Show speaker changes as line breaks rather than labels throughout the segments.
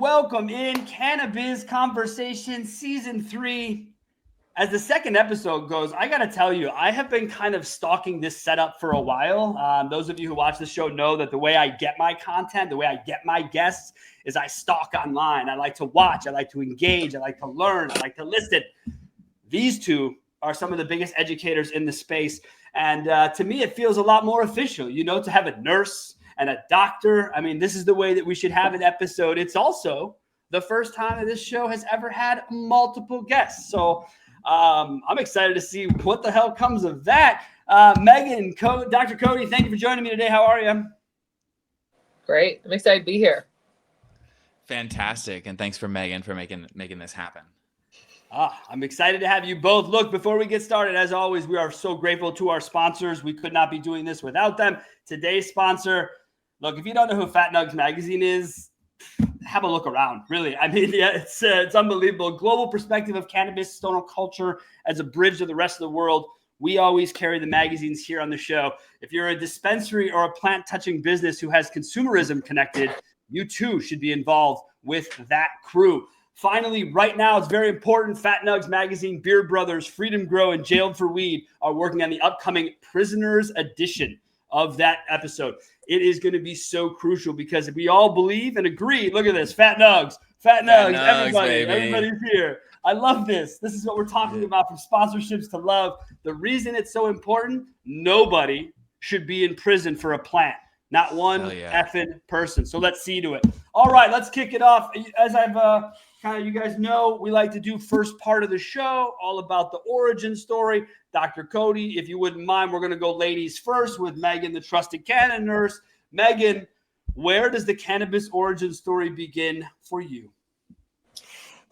welcome in Cannabis Conversation Season 3. As the second episode goes, I got to tell you, I have been kind of stalking this setup for a while. Those of you who watch the show know that the way I get my content, the way I get my guests is I stalk online. I like to watch. I like to engage. I like to learn. I like to listen. These two are some of the biggest educators in the space. And to me, it feels a lot more official, to have a nurse and a doctor. I mean, this is the way that we should have an episode. It's also the first time that this show has ever had multiple guests. So I'm excited to see what the hell comes of that. Megan, Dr. Cody, thank you for joining me today. How are you?
Great. I'm excited to be here.
Fantastic. And thanks for Megan for making this happen.
I'm excited to have you both. Look, before we get started, as always, we are so grateful to our sponsors. We could not be doing this without them. Today's sponsor, look, if you don't know who Fat Nugs Magazine is, have a look around, really. I mean, yeah, it's unbelievable. Global perspective of cannabis, stoner culture as a bridge to the rest of the world. We always carry the magazines here on the show. If you're a dispensary or a plant-touching business who has consumerism connected, you too should be involved with that crew. Finally, right now, it's very important. Fat Nugs Magazine, Beer Brothers, Freedom Grow, and Jailed for Weed are working on the upcoming Prisoners edition of that episode. It is going to be so crucial because we all believe and agree. Look at this. Fat Nugs, everybody's here. I love this. This is what we're talking about, from sponsorships to love. The reason it's so important, nobody should be in prison for a plant. Not one effing person. So let's see to it. All right, let's kick it off. As I've you guys know, we like to do first part of the show, all about the origin story. Dr. Cody, if you wouldn't mind, we're going to go ladies first with Megan, the trusted Canna nurse. Megan, where does the cannabis origin story begin for you?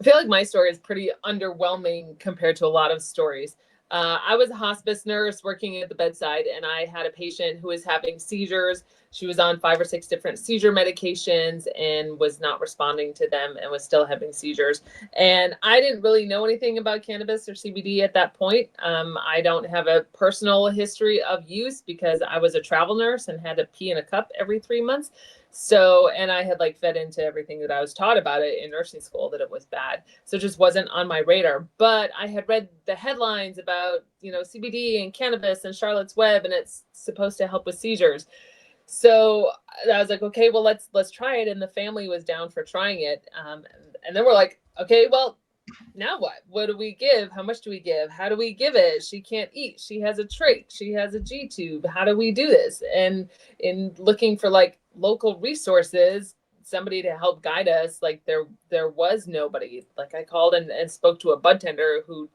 I feel like my story is pretty underwhelming compared to a lot of stories. I was a hospice nurse working at the bedside, and I had a patient who was having seizures. She was on 5 or 6 different seizure medications and was not responding to them and was still having seizures. And I didn't really know anything about cannabis or CBD at that point. I don't have a personal history of use because I was a travel nurse and had to pee in a cup every 3 months. So, and I had fed into everything that I was taught about it in nursing school, that it was bad. So it just wasn't on my radar. But I had read the headlines about, CBD and cannabis and Charlotte's Web, and it's supposed to help with seizures. So I was like, okay, well, let's try it. And the family was down for trying it. And then we're like, okay, well, now what? What do we give? How much do we give? How do we give it? She can't eat. She has a trach. She has a G tube. How do we do this? And in looking for local resources, somebody to help guide us, there was nobody. I called and spoke to a bud tender who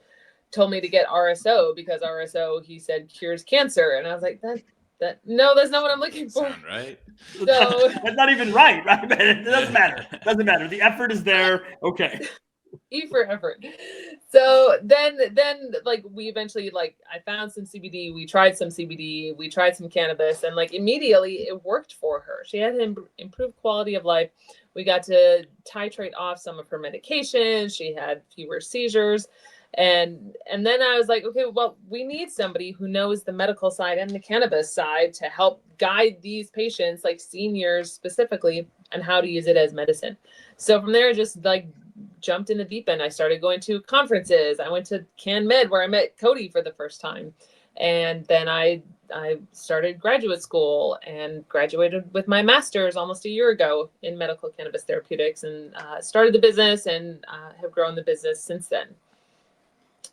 told me to get RSO because RSO, he said, cures cancer. And I was like, no, that's not what I'm looking for.
Sound right?
So
that's not even right? It doesn't matter. Doesn't matter. The effort is there. Okay.
E for effort. So then we eventually, I found some CBD. We tried some CBD. We tried some cannabis, and immediately it worked for her. She had an improved quality of life. We got to titrate off some of her medications. She had fewer seizures. And then I was like, okay, well, we need somebody who knows the medical side and the cannabis side to help guide these patients, seniors specifically, and how to use it as medicine. So from there, just jumped in the deep end. I started going to conferences. I went to CanMed where I met Cody for the first time. And then I started graduate school and graduated with my master's almost a year ago in medical cannabis therapeutics, and started the business and have grown the business since then.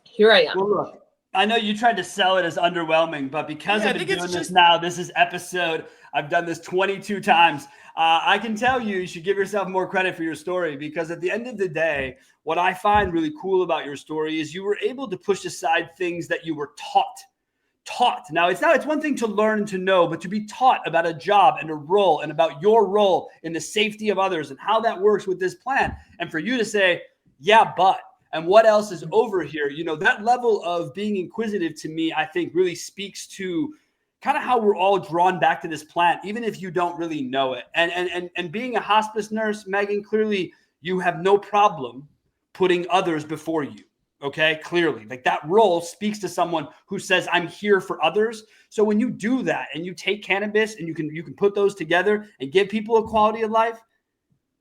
Here I am.
Well, look, I know you tried to sell it as underwhelming, but because I've been doing this now, this is episode, I've done this 22 times. I can tell you should give yourself more credit for your story, because at the end of the day, what I find really cool about your story is you were able to push aside things that you were taught. Now, it's one thing to learn and to know, but to be taught about a job and a role and about your role in the safety of others and how that works with this plan. And for you to say, yeah, but, and what else is over here? That level of being inquisitive to me, I think really speaks to kind of how we're all drawn back to this plant, even if you don't really know it. And being a hospice nurse, Megan, clearly you have no problem putting others before you. Okay, clearly, that role speaks to someone who says, I'm here for others. So when you do that and you take cannabis and you can put those together and give people a quality of life,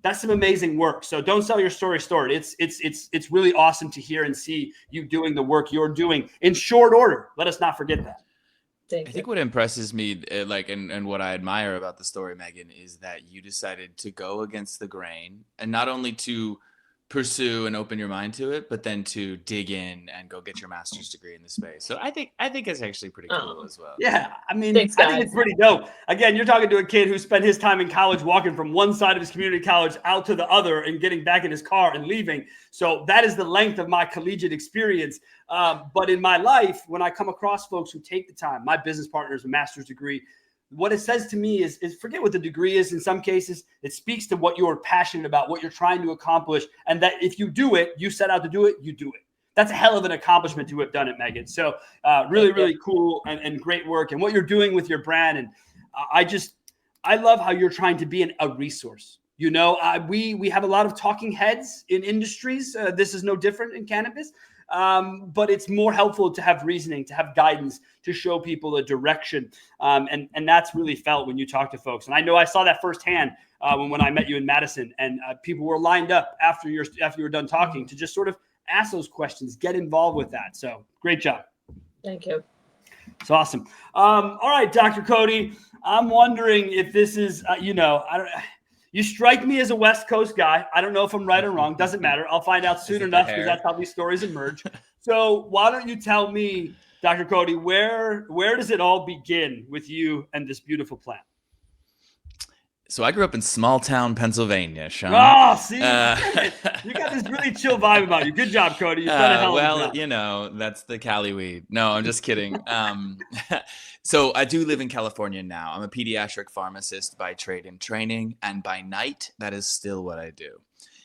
That's some amazing work. So don't sell your story stored. It's really awesome to hear and see you doing the work you're doing in short order. Let us not forget that.
I think what impresses me, and what I admire about the story, Megan, is that you decided to go against the grain, and not only to pursue and open your mind to it, but then to dig in and go get your master's degree in the space. So I think it's actually pretty cool as well.
Yeah, I mean,
Thanks,
I think it's pretty dope. Again, you're talking to a kid who spent his time in college walking from one side of his community college out to the other and getting back in his car and leaving. So that is the length of my collegiate experience. But in my life, when I come across folks who take the time, my business partner is a master's degree, what it says to me is forget what the degree is. In some cases, it speaks to what you're passionate about, what you're trying to accomplish. And that if you do it, you set out to do it, you do it. That's a hell of an accomplishment to have done it, Megan. So really cool and great work. And what you're doing with your brand. And I love how you're trying to be a resource. You know, we have a lot of talking heads in industries. This is no different in cannabis. But it's more helpful to have reasoning, to have guidance, to show people a direction. And that's really felt when you talk to folks. And I know I saw that firsthand when I met you in Madison, and people were lined up after you were done talking to just sort of ask those questions, get involved with that. So great job.
Thank you.
It's awesome. All right, Dr. Cody, I'm wondering if this is, you strike me as a West Coast guy. I don't know if I'm right or wrong. Doesn't matter. I'll find out soon enough because that's how these stories emerge. So why don't you tell me, Dr. Cody, where does it all begin with you and this beautiful plant?
So I grew up in small town Pennsylvania, Sean.
Oh, see, you got this really chill vibe about you. Good job, Cody. You've done a hell of a job.
You know, that's the Cali weed. No, I'm just kidding. So I do live in California now. I'm a pediatric pharmacist by trade and training, and by night, that is still what I do.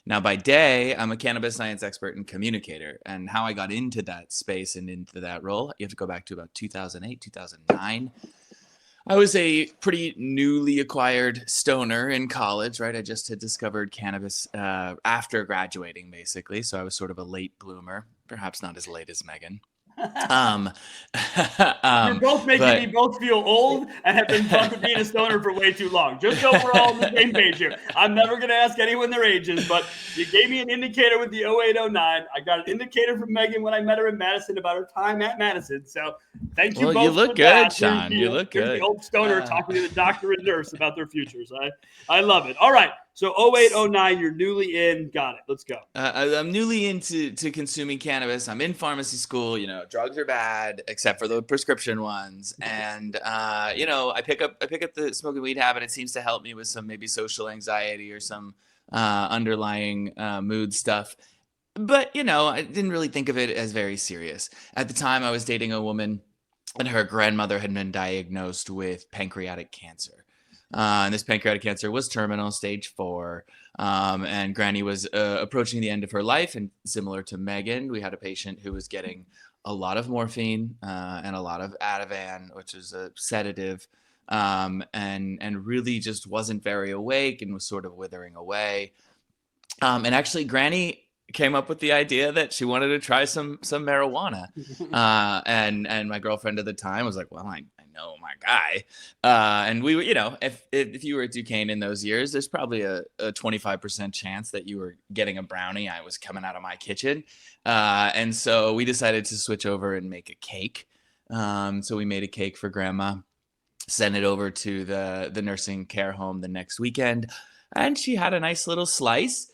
Now, by day, I'm a cannabis science expert and communicator. And how I got into that space and into that role, you have to go back to about 2008, 2009. I was a pretty newly acquired stoner in college, right? I just had discovered cannabis after graduating, basically. So I was sort of a late bloomer, perhaps not as late as Megan. You're
both making me both feel old and have been drunk with being a stoner for way too long. Just so we're all on the same page here. I'm never going to ask anyone their ages, but you gave me an indicator with the 0809. I got an indicator from Megan when I met her in Madison about her time at Madison. So thank you both.
You look
for
good,
that.
Sean. You look good.
The old stoner talking to the doctor and nurse about their futures. I love it. All right. So 0809, you're newly in. Got it. Let's go.
I'm newly into consuming cannabis. I'm in pharmacy school. You know, drugs are bad except for the prescription ones. And I pick up the smoking weed habit. It seems to help me with some maybe social anxiety or some underlying mood stuff. But I didn't really think of it as very serious. At the time, I was dating a woman, and her grandmother had been diagnosed with pancreatic cancer. And this pancreatic cancer was terminal, stage 4. And Granny was approaching the end of her life. And similar to Megan, we had a patient who was getting a lot of morphine and a lot of Ativan, which is a sedative, and really just wasn't very awake and was sort of withering away. And actually, Granny came up with the idea that she wanted to try some marijuana. And my girlfriend at the time was like, well, I know my guy. And we were, if you were at Duquesne in those years, there's probably a 25% chance that you were getting a brownie. I was coming out of my kitchen. And so we decided to switch over and make a cake. So we made a cake for Grandma, sent it over to the nursing care home the next weekend. And she had a nice little slice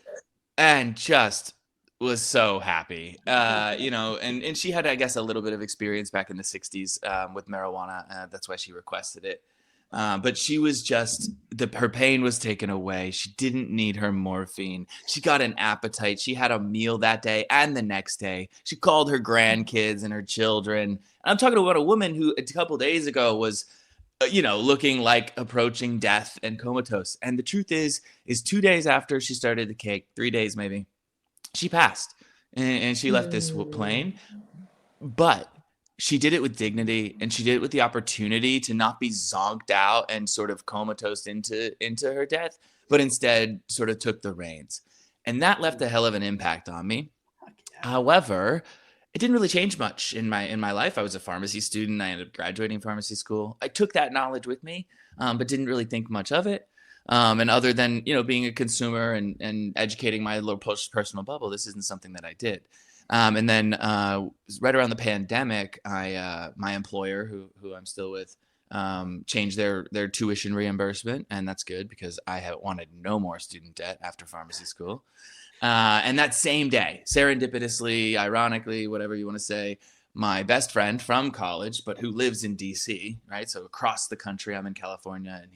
and just was so happy, and she had, I guess, a little bit of experience back in the 60s with marijuana. That's why she requested it. But she was just, her pain was taken away. She didn't need her morphine. She got an appetite. She had a meal that day and the next day. She called her grandkids and her children. And I'm talking about a woman who a couple days ago was, looking like approaching death and comatose. And the truth is 2 days after she started the cake, 3 days maybe, she passed and she left this plane. But she did it with dignity, and she did it with the opportunity to not be zonked out and sort of comatose into her death, but instead sort of took the reins. And that left a hell of an impact on me. However, it didn't really change much in my life. I was a pharmacy student. I ended up graduating pharmacy school. I took that knowledge with me, but didn't really think much of it. And other than, being a consumer and educating my little personal bubble, this isn't something that I did. And then right around the pandemic, my employer, who I'm still with, changed their tuition reimbursement, and that's good because I wanted no more student debt after pharmacy school. And that same day, serendipitously, ironically, whatever you want to say, my best friend from college, but who lives in DC, right? So across the country, I'm in California and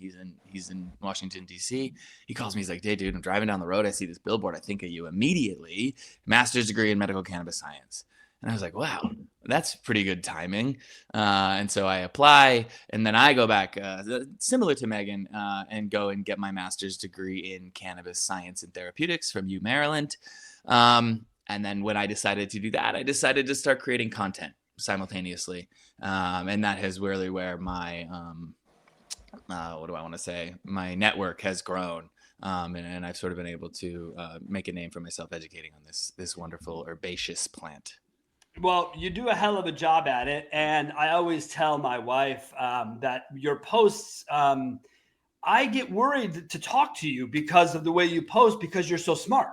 he's in Washington, DC. He calls me, he's like, hey dude, I'm driving down the road. I see this billboard. I think of you immediately. Master's degree in medical cannabis science. And I was like, wow, that's pretty good timing. And so I apply, and then I go back, similar to Megan, and go and get my master's degree in cannabis science and therapeutics from U Maryland. And then when I decided to do that, I decided to start creating content simultaneously. And that has really where my, what do I want to say? My network has grown. And I've sort of been able to make a name for myself educating on this wonderful herbaceous plant.
Well, you do a hell of a job at it. And I always tell my wife that your posts, I get worried to talk to you because of the way you post, because you're so smart.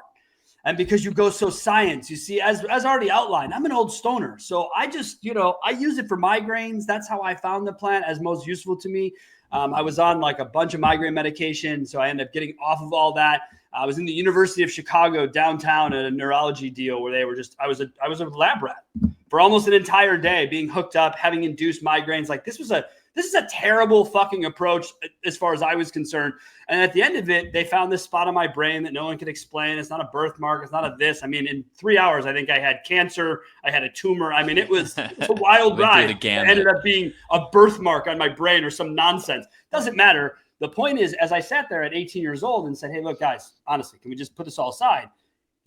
And because you go so science, you see, as already outlined, I'm an old stoner. So I just, I use it for migraines. That's how I found the plant as most useful to me. I was on like a bunch of migraine medication. So I ended up getting off of all that. I was in the University of Chicago downtown at a neurology deal where they were I was a lab rat for almost an entire day, being hooked up, having induced migraines. Like this is a terrible fucking approach as far as I was concerned. And at the end of it, they found this spot on my brain that no one could explain. It's not a birthmark. It's not a this. I mean, in 3 hours, I think I had cancer. I had a tumor. I mean, it was a wild ride. It ended up being a birthmark on my brain or some nonsense. Doesn't matter. The point is, as I sat there at 18 years old and said, hey, look, guys, honestly, can we just put this all aside?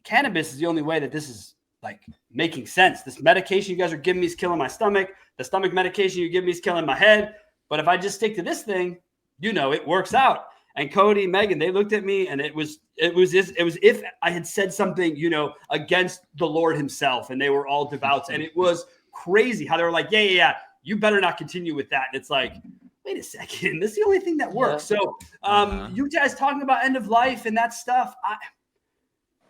Cannabis is the only way that this is like making sense. This medication you guys are giving me is killing my stomach. The stomach medication you give me is killing my head. But if I just stick to this thing, it works out. And Cody, Megan, they looked at me and it was if I had said something, against the Lord himself, and they were all devout. And it was crazy how they were like, yeah, you better not continue with that. And it's like, wait a second, this is the only thing that works. Yeah. So you guys talking about end of life and that stuff,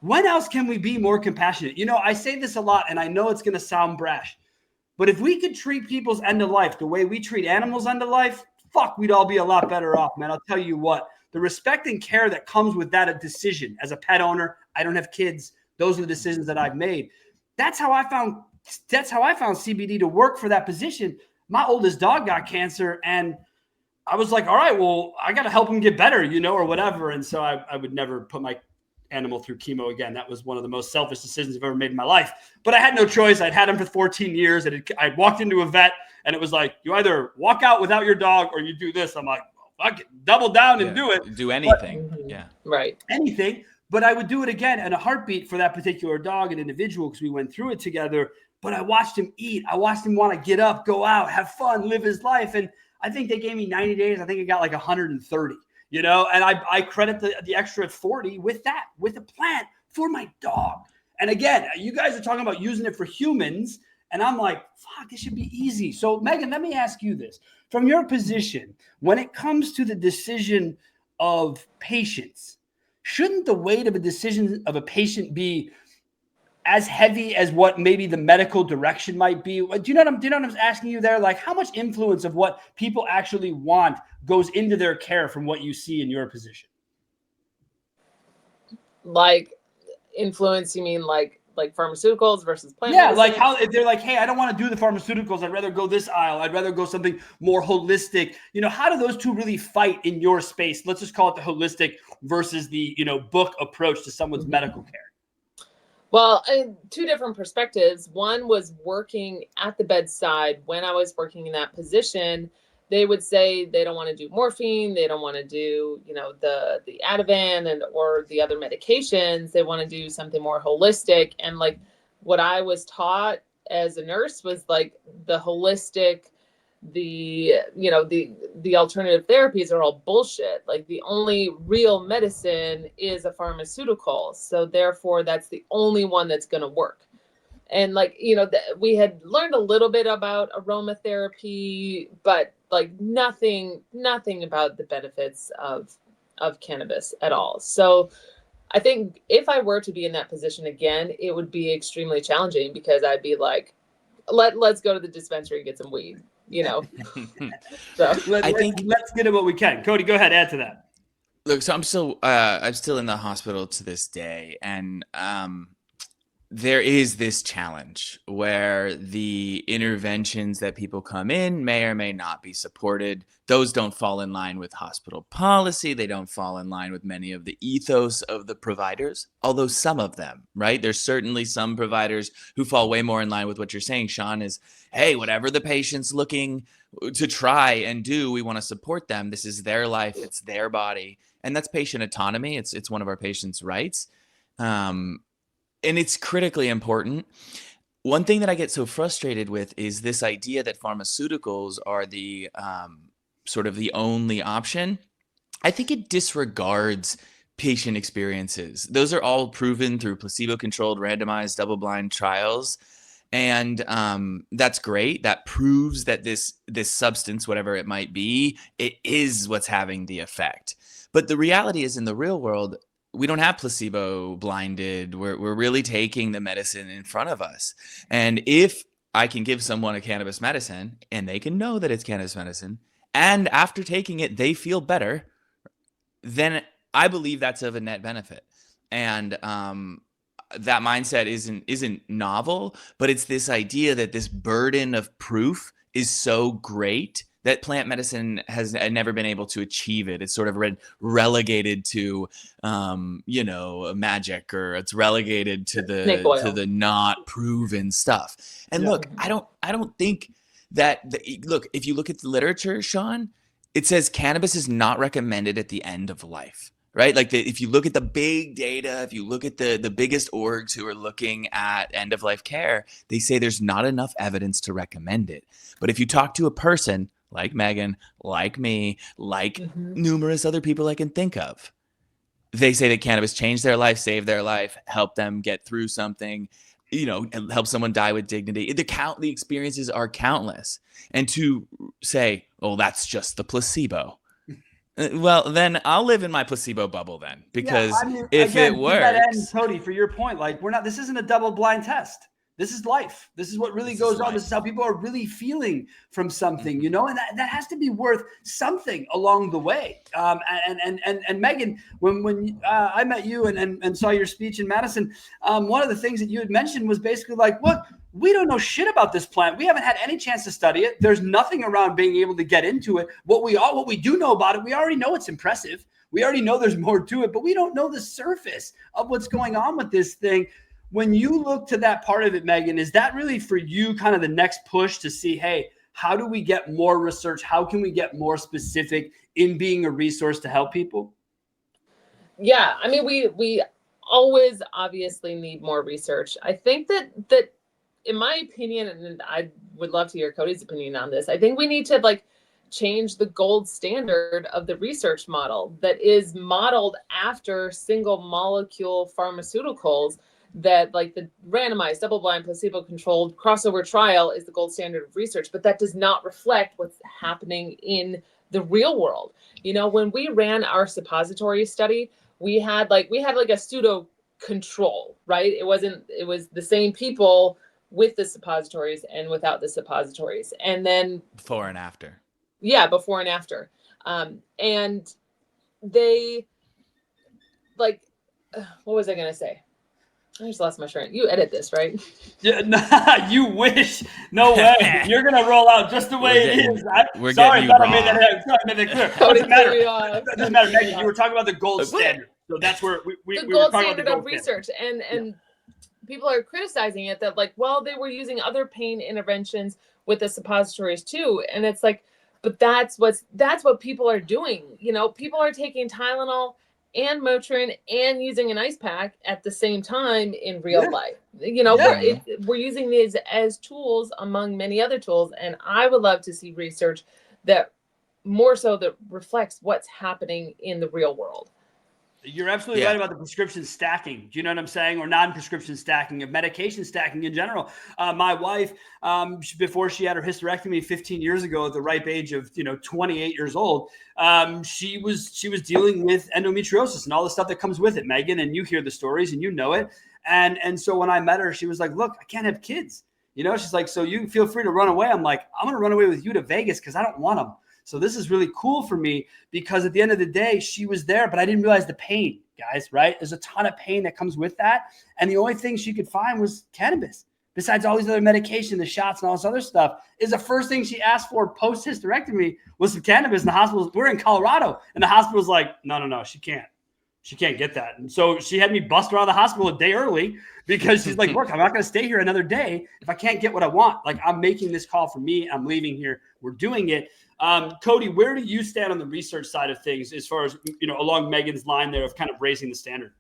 when else can we be more compassionate? I say this a lot, and I know it's going to sound brash, but if we could treat people's end of life the way we treat animals' end of life, fuck, we'd all be a lot better off, man. I'll tell you what, the respect and care that comes with that decision as a pet owner, I don't have kids. Those are the decisions that I've made. That's how I found CBD to work for that position. My oldest dog got cancer, and I was like, all right, well, I got to help him get better, or whatever. And so I would never put my animal through chemo again. That was one of the most selfish decisions I've ever made in my life. But I had no choice. I'd had him for 14 years. And I'd walked into a vet, and it was like, you either walk out without your dog or you do this. I'm like, well, fuck it, double down and do it.
Do anything.
Right.
Anything. But I would do it again in a heartbeat for that particular dog and individual because we went through it together. But I watched him eat. I watched him want to get up, go out, have fun, live his life. And I think they gave me 90 days. I think I got like 130, and I credit the extra 40 with a plant for my dog. And again, you guys are talking about using it for humans. And I'm like, fuck, this should be easy. So Megan, let me ask you this. From your position, when it comes to the decision of patients, shouldn't the weight of a decision of a patient be as heavy as what maybe the medical direction might be? Do you know what I'm asking you there? Like, how much influence of what people actually want goes into their care from what you see in your position?
Like influence, you mean like pharmaceuticals versus plant
medicine?
Like
how if they're like, hey, I don't want to do the pharmaceuticals. I'd rather go this aisle. I'd rather go something more holistic. How do those two really fight in your space? Let's just call it the holistic versus the, book approach to someone's medical care.
Well, two different perspectives. One was working at the bedside. When I was working in that position, they would say they don't want to do morphine. They don't want to do, the Ativan or the other medications. They want to do something more holistic. And like what I was taught as a nurse was like the holistic, the alternative therapies are all bullshit. Like the only real medicine is a pharmaceutical. So therefore that's the only one that's going to work. And like, we had learned a little bit about aromatherapy, but like nothing about the benefits of of cannabis at all. So I think if I were to be in that position again, it would be extremely challenging because I'd be like, let's go to the dispensary and get some weed, So
let's get at what we can. Cody, go ahead, add to that.
Look, so I'm still in the hospital to this day, and there is this challenge where the interventions that people come in may or may not be supported. Those don't fall in line with hospital policy. They don't fall in line with many of the ethos of the providers, although some of them, right? There's certainly some providers who fall way more in line with what you're saying, Sean, is, hey, whatever the patient's looking to try and do, we want to support them. This is their life. It's their body. And that's patient autonomy. It's one of our patients' rights. And it's critically important. One thing that I get so frustrated with is this idea that pharmaceuticals are the sort of the only option. I think it disregards patient experiences. Those are all proven through placebo-controlled, randomized, double-blind trials. And that's great. That proves that this substance, whatever it might be, it is what's having the effect. But the reality is, in the real world, we don't have placebo blinded. We're really taking the medicine in front of us. And if I can give someone a cannabis medicine and they can know that it's cannabis medicine, and after taking it, they feel better, then I believe that's of a net benefit. And that mindset isn't novel, but it's this idea that this burden of proof is so great that plant medicine has never been able to achieve it. It's sort of relegated to, magic, or it's relegated to the not proven stuff. And look, I don't think that. Look, if you look at the literature, Sean, it says cannabis is not recommended at the end of life. Right? Like if you look at the big data, if you look at the biggest orgs who are looking at end of life care, they say there's not enough evidence to recommend it. But if you talk to a person like Megan, like me, like numerous other people I can think of, they say that cannabis changed their life, saved their life, helped them get through something, and help someone die with dignity. The experiences are countless. And to say, oh, that's just the placebo. Well, then I'll live in my placebo bubble then, because if it works,
Cody, for your point, like this isn't a double blind test. This is life. This is what really goes on. This is how people are really feeling from something, and that has to be worth something along the way. And Megan, when I met you and saw your speech in Madison, one of the things that you had mentioned was basically like, look, we don't know shit about this plant. We haven't had any chance to study it. There's nothing around being able to get into it. What we do know about it, we already know it's impressive. We already know there's more to it, but we don't know the surface of what's going on with this thing. When you look to that part of it, Megan, is that really for you kind of the next push to see, hey, how do we get more research? How can we get more specific in being a resource to help people?
Yeah, I mean, we always obviously need more research. I think that in my opinion, and I would love to hear Cody's opinion on this, I think we need to change the gold standard of the research model that is modeled after single molecule pharmaceuticals, that the randomized, double-blind, placebo-controlled crossover trial is the gold standard of research, but that does not reflect what's happening in the real world. When we ran our suppository study, we had a pseudo control, right? It was the same people with the suppositories and without the suppositories. And then
before and after.
Yeah, before and after. And they what was I going to say? I just lost my train. You edit this, right?
Yeah, you wish. No way. You're going to roll out just the way it is. Sorry, I thought I made that clear.
Doesn't matter.
Doesn't matter, Megan. You were talking about the gold standard. So that's where we were
gold
talking
standard
about the
gold research. And people are criticizing it that they were using other pain interventions with the suppositories too. And it's but that's what people are doing. People are taking Tylenol and Motrin and using an ice pack at the same time in real life. We're using these as tools among many other tools. And I would love to see research that more so that reflects what's happening in the real world.
You're absolutely right about the prescription stacking. Do you know what I'm saying? Or non-prescription stacking, of medication stacking in general. My wife, before she had her hysterectomy 15 years ago at the ripe age of 28 years old, she was dealing with endometriosis and all the stuff that comes with it, Megan. And you hear the stories and you know it. And so when I met her, she was like, "Look, I can't have kids." She's like, "So you feel free to run away." I'm like, "I'm going to run away with you to Vegas because I don't want them." So this is really cool for me because at the end of the day, she was there, but I didn't realize the pain, guys, right? There's a ton of pain that comes with that. And the only thing she could find was cannabis. Besides all these other medication, the shots and all this other stuff, is the first thing she asked for post-hysterectomy was some cannabis. And the hospital, we're in Colorado, and the hospital was like, no, she can't. She can't get that. And so she had me bust her out of the hospital a day early because she's like, "Look, I'm not going to stay here another day if I can't get what I want. Like, I'm making this call for me. I'm leaving here. We're doing it." Cody, where do you stand on the research side of things as far as, along Megan's line there of kind of raising the standard?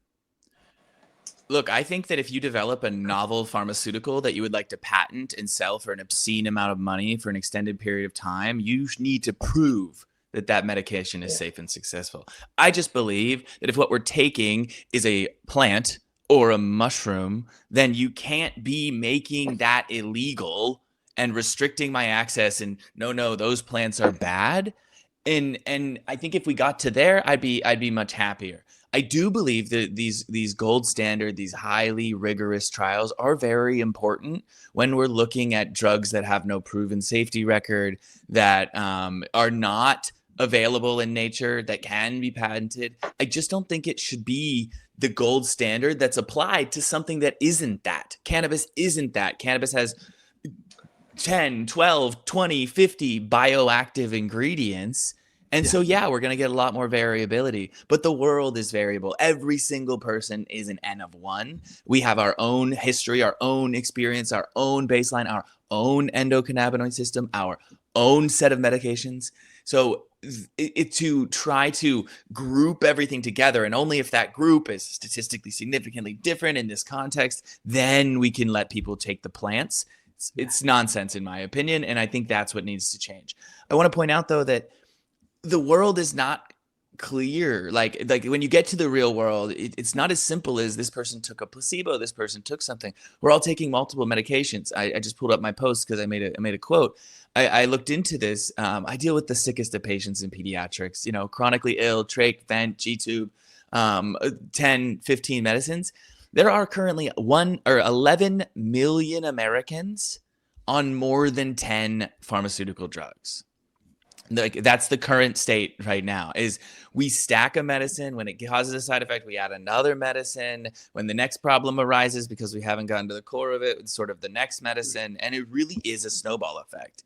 Look, I think that if you develop a novel pharmaceutical that you would like to patent and sell for an obscene amount of money for an extended period of time, you need to prove that medication is safe and successful. I just believe that if what we're taking is a plant or a mushroom, then you can't be making that illegal and restricting my access. And no, those plants are bad. And I think if we got to there, I'd be much happier. I do believe that these gold standard, these highly rigorous trials are very important when we're looking at drugs that have no proven safety record, that are not available in nature, that can be patented. I just don't think it should be the gold standard that's applied to something that isn't that. Cannabis isn't that. Cannabis has 10, 12, 20, 50 bioactive ingredients. And so, we're going to get a lot more variability, but the world is variable. Every single person is an N of one. We have our own history, our own experience, our own baseline, our own endocannabinoid system, our own set of medications. So to try to group everything together, and only if that group is statistically significantly different in this context, then we can let people take the plants. It's nonsense in my opinion, and I think that's what needs to change. I want to point out though that the world is not clear. Like when you get to the real world, it's not as simple as this person took a placebo, this person took something. We're all taking multiple medications. I just pulled up my post because I made a quote. I looked into this. I deal with the sickest of patients in pediatrics, chronically ill, trach, vent, G-tube, 10, 15 medicines. There are currently 11 million Americans on more than 10 pharmaceutical drugs. Like, that's the current state right now, is we stack a medicine. When it causes a side effect, we add another medicine. When the next problem arises because we haven't gotten to the core of it, it's sort of the next medicine. And it really is a snowball effect.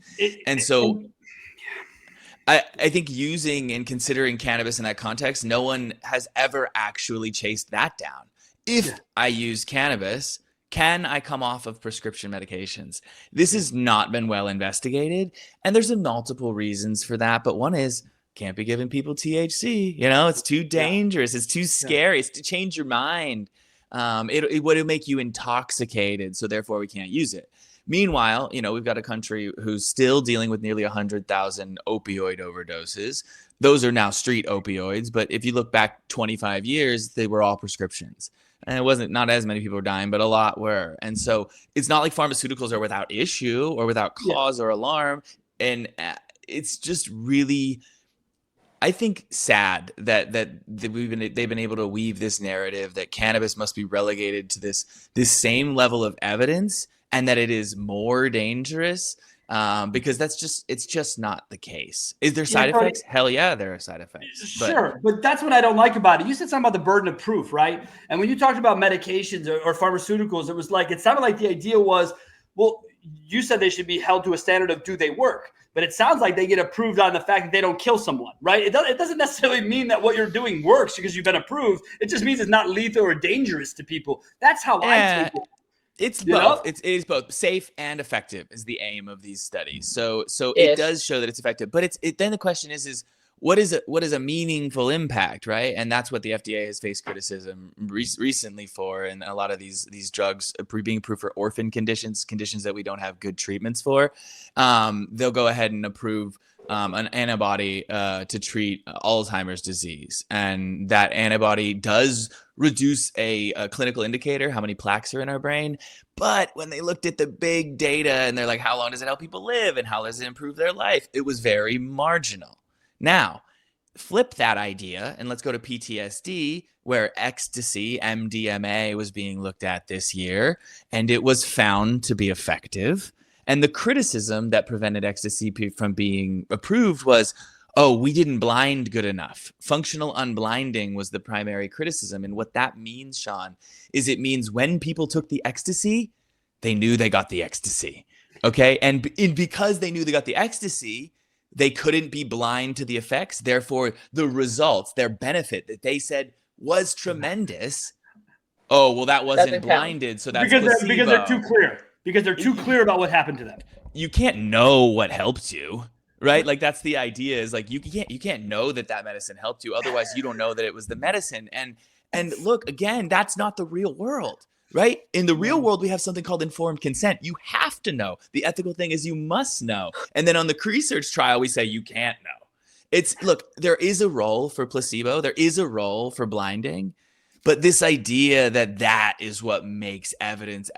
I think using and considering cannabis in that context, no one has ever actually chased that down. If I use cannabis, can I come off of prescription medications? This has not been well investigated, and there's multiple reasons for that. But one is, can't be giving people THC. It's too dangerous. It's too scary. It's to change your mind. It would make you intoxicated, so therefore we can't use it. Meanwhile, we've got a country who's still dealing with nearly 100,000 opioid overdoses. Those are now street opioids, but if you look back 25 years, they were all prescriptions. And it wasn't, not as many people were dying, but a lot were. And so it's not like pharmaceuticals are without issue or without cause or alarm. And it's just really, I think, sad that they've been able to weave this narrative that cannabis must be relegated to this same level of evidence, and that it is more dangerous. Because it's just not the case. Is there side effects? Hell yeah, there are side effects.
Sure, but that's what I don't like about it. You said something about the burden of proof, right? And when you talked about medications or pharmaceuticals, it sounded like the idea was, well, you said they should be held to a standard of, do they work? But it sounds like they get approved on the fact that they don't kill someone, right? It doesn't necessarily mean that what you're doing works because you've been approved. It just means it's not lethal or dangerous to people. That's how I take it.
It's both. It is both. Safe and effective is the aim of these studies. So it does show that it's effective. But then the question is what is a meaningful impact, right? And that's what the FDA has faced criticism recently for, and a lot of these drugs being approved for orphan conditions that we don't have good treatments for. They'll go ahead and approve an antibody to treat Alzheimer's disease. And that antibody does reduce a clinical indicator, how many plaques are in our brain. But when they looked at the big data and they're like, how long does it help people live and how does it improve their life? It was very marginal. Now, flip that idea and let's go to PTSD, where ecstasy, MDMA, was being looked at this year, and it was found to be effective. And the criticism that prevented ecstasy from being approved was, oh, we didn't blind good enough. Functional unblinding was the primary criticism. And what that means, Sean, is it means when people took the ecstasy, they knew they got the ecstasy. Okay. And because they knew they got the ecstasy, they couldn't be blind to the effects. Therefore, the results, their benefit that they said was tremendous. Oh, well, that wasn't blinded. So that's placebo.
Because they're too clear. Because they're too clear about what happened to them.
You can't know what helped you, right? Like that's the idea, is like you can't know that medicine helped you. Otherwise, you don't know that it was the medicine. And look, again, that's not the real world, right? In the real world, we have something called informed consent. You have to know. The ethical thing is you must know. And then on the research trial, we say you can't know. Look, there is a role for placebo. There is a role for blinding. But this idea that is what makes evidence,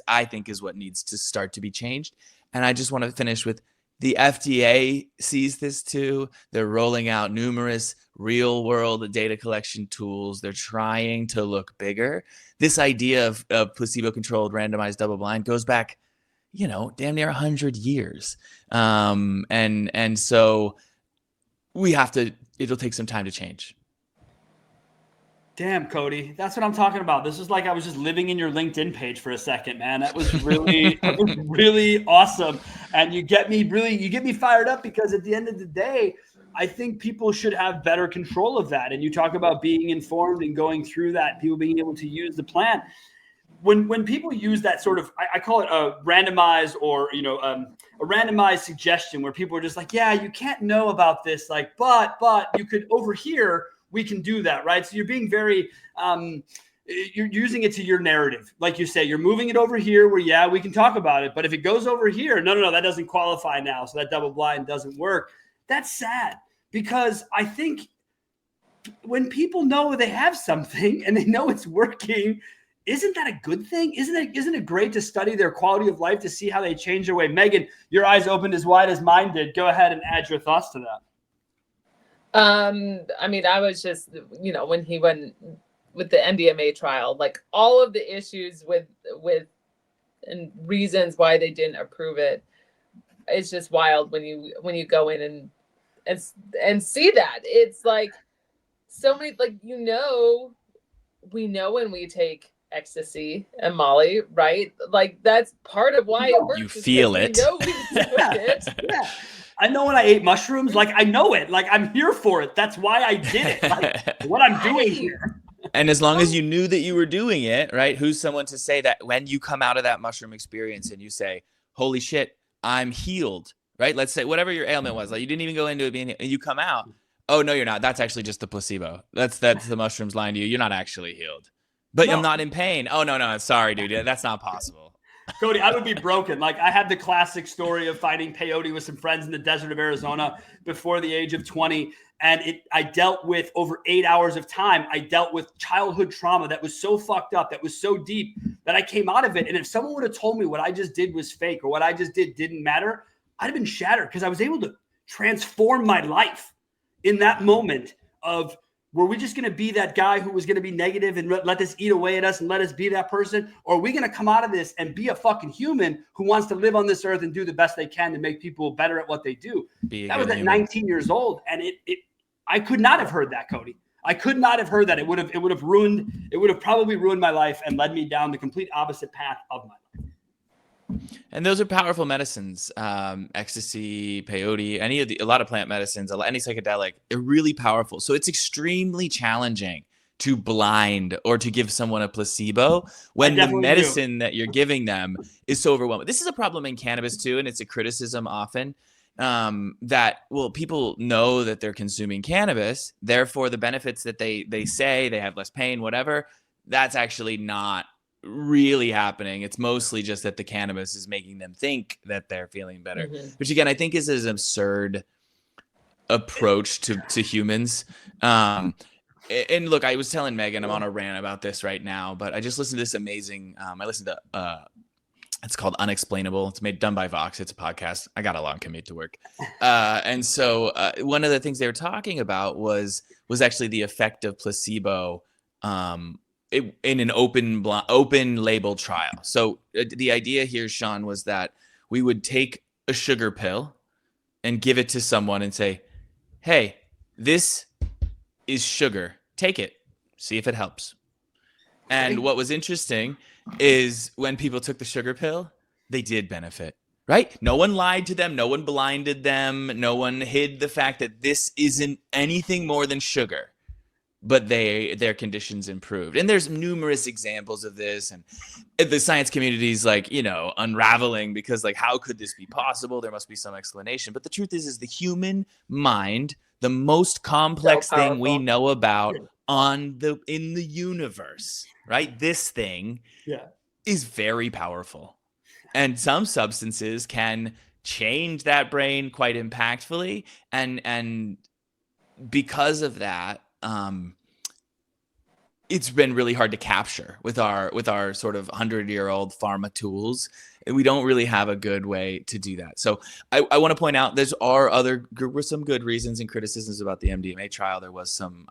I think is what needs to start to be changed. And I just want to finish with the FDA sees this too. They're rolling out numerous real world data collection tools. They're trying to look bigger. This idea of placebo-controlled randomized double blind goes back, damn near 100 years. And so it'll take some time to change.
Damn, Cody. That's what I'm talking about. This is like I was just living in your LinkedIn page for a second, man. That was really, really awesome. And you get me fired up because at the end of the day, I think people should have better control of that. And you talk about being informed and going through that, people being able to use the plan. When people use that sort of, I call it a randomized or, a randomized suggestion where people are just like, yeah, you can't know about this. Like, but you could over here, we can do that, right? So you're being very, you're using it to your narrative. Like you say, you're moving it over here where, yeah, we can talk about it. But if it goes over here, no, that doesn't qualify now. So that double blind doesn't work. That's sad because I think when people know they have something and they know it's working, isn't that a good thing? Isn't it great to study their quality of life to see how they change their way? Megan, your eyes opened as wide as mine did. Go ahead and add your thoughts to that.
I mean, I was just, when he went with the MDMA trial, like all of the issues with and reasons why they didn't approve it. It's just wild when you go in and see that. It's like so many, like, we know when we take ecstasy and Molly, right? Like that's part of why it works.
You feel it.
We know we do it.
Yeah. I know when I ate mushrooms, like I know it, like I'm here for it. That's why I did it. Like what I'm doing here.
And as long as you knew that you were doing it, right? Who's someone to say that when you come out of that mushroom experience and you say, holy shit, I'm healed, right? Let's say whatever your ailment was, like you didn't even go into it being, and you come out. Oh, no, you're not. That's actually just the placebo. That's the mushrooms lying to you. You're not actually healed. But I'm not in pain. Oh, no. Sorry, dude. That's not possible.
Cody, I would be broken. Like I had the classic story of fighting peyote with some friends in the desert of Arizona before the age of 20. And I dealt with over 8 hours of time. I dealt with childhood trauma that was so fucked up, that was so deep that I came out of it. And if someone would have told me what I just did was fake or what I just did didn't matter, I'd have been shattered because I was able to transform my life in that moment of, were we just going to be that guy who was going to be negative and let this eat away at us and let us be that person? Or are we going to come out of this and be a fucking human who wants to live on this earth and do the best they can to make people better at what they do? That was at 19 years old. And I could not have heard that, Cody. I could not have heard that. It would have probably ruined my life and led me down the complete opposite path of my life.
And those are powerful medicines. Ecstasy, peyote, a lot of plant medicines, any psychedelic, they're really powerful. So it's extremely challenging to blind or to give someone a placebo when the medicine that you're giving them is so overwhelming. This is a problem in cannabis too, and it's a criticism often that, well, people know that they're consuming cannabis, therefore the benefits that they say they have less pain, whatever, that's actually not really happening. It's mostly just that the cannabis is making them think that they're feeling better, which again, I think is an absurd approach to humans. And look, I was telling Megan, I'm on a rant about this right now, but I just listened to this amazing, I listened to, it's called Unexplainable. It's done by Vox. It's a podcast. I got a long commute to work. And so one of the things they were talking about was actually the effect of placebo in an open label trial. So the idea here, Sean, was that we would take a sugar pill and give it to someone and say, hey, this is sugar. Take it. See if it helps. And what was interesting is when people took the sugar pill, they did benefit, right? No one lied to them. No one blinded them. No one hid the fact that this isn't anything more than sugar, but their conditions improved. And there's numerous examples of this, and the science community is like, unraveling because like, how could this be possible? There must be some explanation. But the truth is the human mind, the most complex thing we know about in the universe, right? This thing is very powerful. And some substances can change that brain quite impactfully. And because of that, it's been really hard to capture with our sort of 100-year-old pharma tools. We don't really have a good way to do that. So I want to point out there were some good reasons and criticisms about the MDMA trial. There was some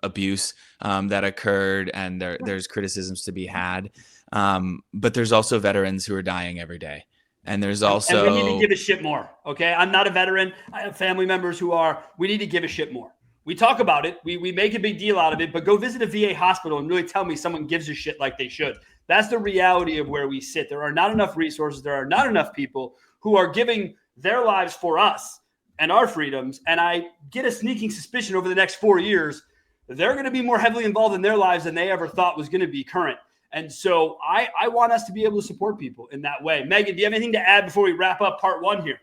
abuse that occurred, and there's criticisms to be had. But there's also veterans who are dying every day. And there's also...
And we need to give a shit more, okay? I'm not a veteran. I have family members who are. We need to give a shit more. We talk about it. We make a big deal out of it, but go visit a VA hospital and really tell me someone gives a shit like they should. That's the reality of where we sit. There are not enough resources. There are not enough people who are giving their lives for us and our freedoms. And I get a sneaking suspicion over the next 4 years, they're going to be more heavily involved in their lives than they ever thought was going to be current. And so I want us to be able to support people in that way. Megan, do you have anything to add before we wrap up part 1 here?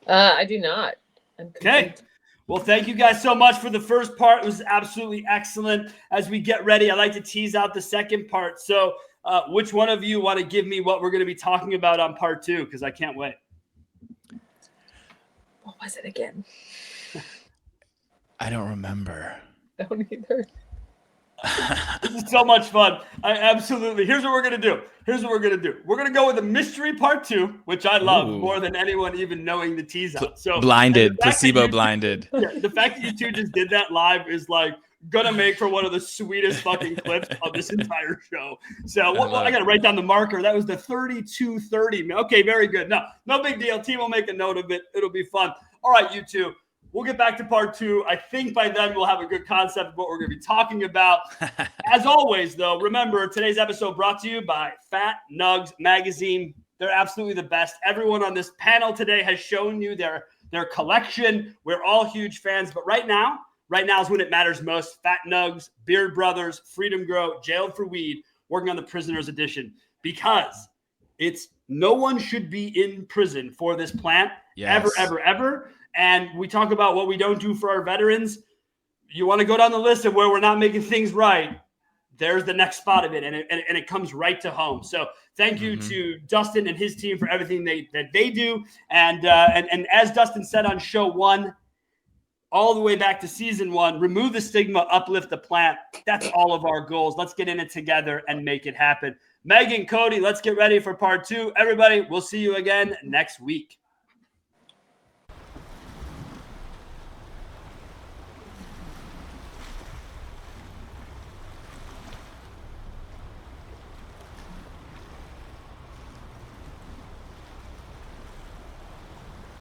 I do not.
Okay. Well, thank you guys so much for the first part. It was absolutely excellent. As we get ready, I like to tease out the second part. So which one of you want to give me what we're going to be talking about on part 2? Because I can't wait.
What was it again?
I don't remember.
I don't either.
This is so much fun. Here's what we're going to do. We're going to go with a mystery part 2, which I love more than anyone even knowing the tease out. So
placebo blinded.
The fact that you two just did that live is like going to make for one of the sweetest fucking clips of this entire show. So I got to write down the marker. That was the 32:30. Okay, very good. No big deal. Team will make a note of it. It'll be fun. All right, you two. We'll get back to part 2. I think by then we'll have a good concept of what we're going to be talking about. As always, though, remember today's episode brought to you by Fat Nugs Magazine. They're absolutely the best. Everyone on this panel today has shown you their collection. We're all huge fans. But right now is when it matters most. Fat Nugs, Beard Brothers, Freedom Grow, Jailed for Weed, working on the Prisoner's Edition. Because no one should be in prison for this plant. Yes. Ever. And we talk about what we don't do for our veterans. You want to go down the list of where we're not making things right. There's the next spot of it, and it comes right to home. So thank you to Dustin and his team for everything that they do. And as Dustin said on show 1, all the way back to season 1, remove the stigma, uplift the plant. That's all of our goals. Let's get in it together and make it happen. Megan, Cody, let's get ready for part 2. Everybody, we'll see you again next week.